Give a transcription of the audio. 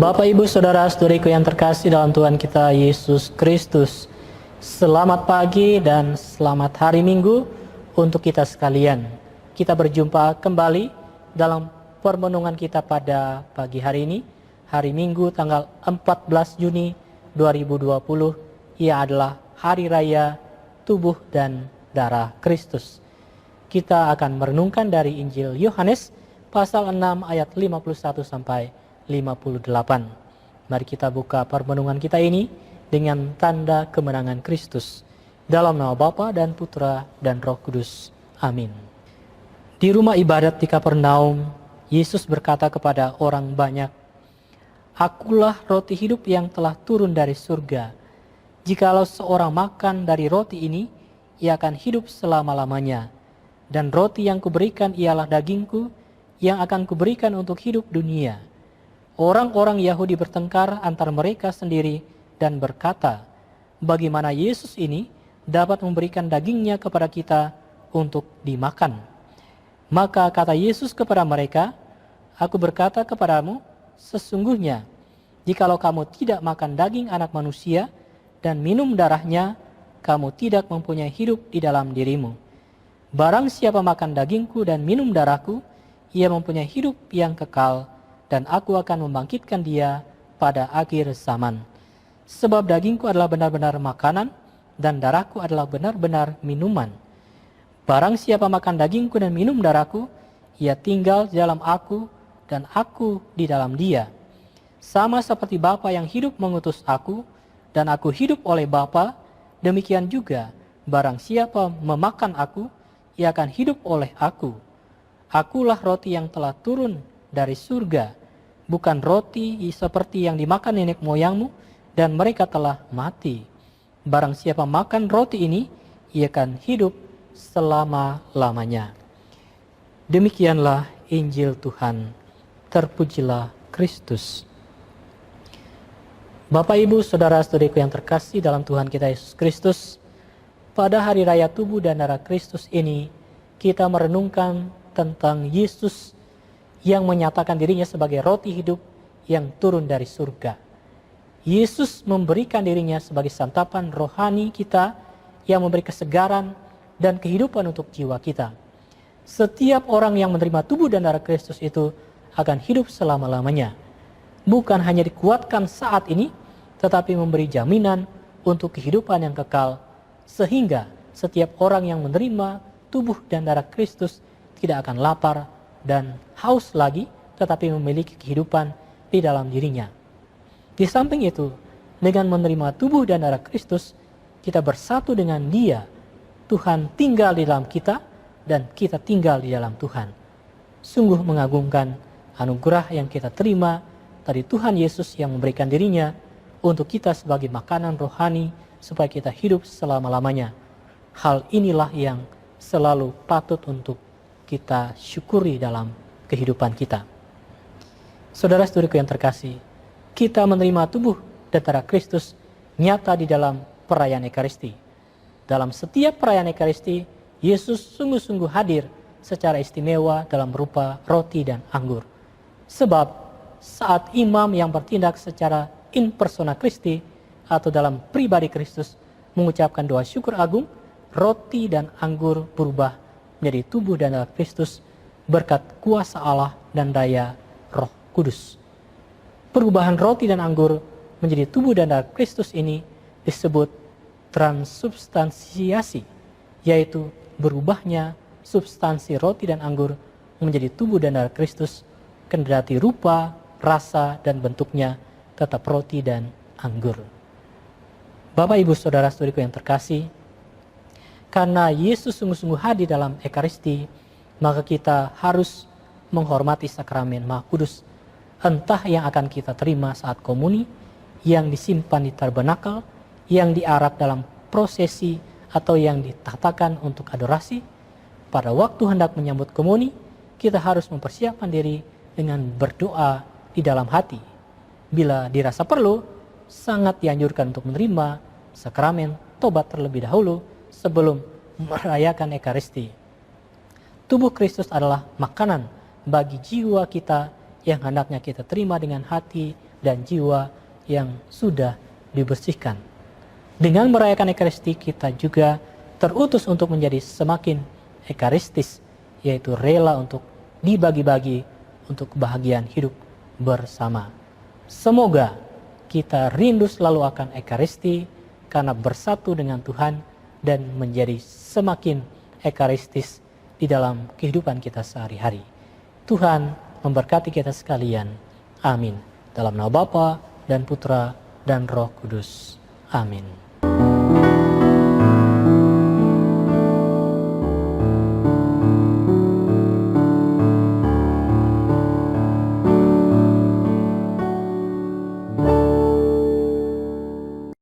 Bapak, Ibu, Saudara-saudariku yang terkasih dalam Tuhan kita Yesus Kristus, selamat pagi dan selamat hari Minggu untuk kita sekalian. Kita berjumpa kembali dalam permenungan kita pada pagi hari ini, hari Minggu tanggal 14 Juni 2020. Ia adalah Hari Raya Tubuh dan Darah Kristus. Kita akan merenungkan dari Injil Yohanes pasal 6 ayat 51 sampai 58. Mari kita buka permenungan kita ini dengan tanda kemenangan Kristus. Dalam nama Bapa dan Putra dan Roh Kudus. Amin. Di rumah ibadat di Kapernaum, Yesus berkata kepada orang banyak, "Akulah roti hidup yang telah turun dari surga. Jikalau seorang makan dari roti ini, ia akan hidup selama-lamanya. Dan roti yang kuberikan ialah dagingku, yang akan kuberikan untuk hidup dunia." Orang-orang Yahudi bertengkar antar mereka sendiri dan berkata, "Bagaimana Yesus ini dapat memberikan dagingnya kepada kita untuk dimakan?" Maka kata Yesus kepada mereka, "Aku berkata kepadamu, sesungguhnya, jikalau kamu tidak makan daging anak manusia dan minum darahnya, kamu tidak mempunyai hidup di dalam dirimu. Barang siapa makan dagingku dan minum darahku, ia mempunyai hidup yang kekal, dan aku akan membangkitkan dia pada akhir zaman. Sebab dagingku adalah benar-benar makanan, dan darahku adalah benar-benar minuman. Barang siapa makan dagingku dan minum darahku, ia tinggal di dalam aku, dan aku di dalam dia. Sama seperti Bapa yang hidup mengutus aku, dan aku hidup oleh Bapa, demikian juga barang siapa memakan aku, ia akan hidup oleh aku. Akulah roti yang telah turun dari surga, bukan roti seperti yang dimakan nenek moyangmu, dan mereka telah mati. Barang siapa makan roti ini, ia akan hidup selama-lamanya." Demikianlah Injil Tuhan. Terpujilah Kristus. Bapak, Ibu, Saudara-saudariku yang terkasih dalam Tuhan kita Yesus Kristus, pada hari raya tubuh dan darah Kristus ini, kita merenungkan tentang Yesus yang menyatakan dirinya sebagai roti hidup yang turun dari surga. Yesus memberikan dirinya sebagai santapan rohani kita yang memberi kesegaran dan kehidupan untuk jiwa kita. Setiap orang yang menerima tubuh dan darah Kristus itu akan hidup selama-lamanya. Bukan hanya dikuatkan saat ini, tetapi memberi jaminan untuk kehidupan yang kekal, sehingga setiap orang yang menerima tubuh dan darah Kristus tidak akan lapar dan haus lagi, tetapi memiliki kehidupan di dalam dirinya. Di samping itu, dengan menerima tubuh dan darah Kristus, kita bersatu dengan Dia. Tuhan tinggal di dalam kita, dan kita tinggal di dalam Tuhan. Sungguh mengagumkan anugerah yang kita terima dari Tuhan Yesus yang memberikan dirinya untuk kita sebagai makanan rohani, supaya kita hidup selama-lamanya. Hal inilah yang selalu patut untuk kita syukuri dalam kehidupan kita. Saudara-saudariku yang terkasih, kita menerima tubuh dan darah Kristus nyata di dalam perayaan Ekaristi. Dalam setiap perayaan Ekaristi, Yesus sungguh-sungguh hadir secara istimewa dalam rupa roti dan anggur. Sebab saat imam yang bertindak secara in persona Christi atau dalam pribadi Kristus mengucapkan doa syukur agung, roti dan anggur berubah menjadi tubuh dan darah Kristus berkat kuasa Allah dan daya Roh Kudus. Perubahan roti dan anggur menjadi tubuh dan darah Kristus ini disebut transubstansiasi, yaitu berubahnya substansi roti dan anggur menjadi tubuh dan darah Kristus, kendati rupa, rasa, dan bentuknya tetap roti dan anggur. Bapak, Ibu, Saudara-saudariku yang terkasih, karena Yesus sungguh-sungguh hadir dalam Ekaristi, maka kita harus menghormati sakramen Maha Kudus, entah yang akan kita terima saat komuni, yang disimpan di tabernakel, yang diarak dalam prosesi, atau yang ditatakan untuk adorasi. Pada waktu hendak menyambut komuni, kita harus mempersiapkan diri dengan berdoa di dalam hati. Bila dirasa perlu, sangat dianjurkan untuk menerima sakramen tobat terlebih dahulu sebelum merayakan Ekaristi. Tubuh Kristus adalah makanan bagi jiwa kita yang hendaknya kita terima dengan hati dan jiwa yang sudah dibersihkan. Dengan merayakan Ekaristi, kita juga terutus untuk menjadi semakin ekaristis, yaitu rela untuk dibagi-bagi untuk kebahagiaan hidup bersama. Semoga kita rindu selalu akan Ekaristi karena bersatu dengan Tuhan dan menjadi semakin ekaristis di dalam kehidupan kita sehari-hari. Tuhan memberkati kita sekalian. Amin. Dalam nama Bapa dan Putra dan Roh Kudus. Amin.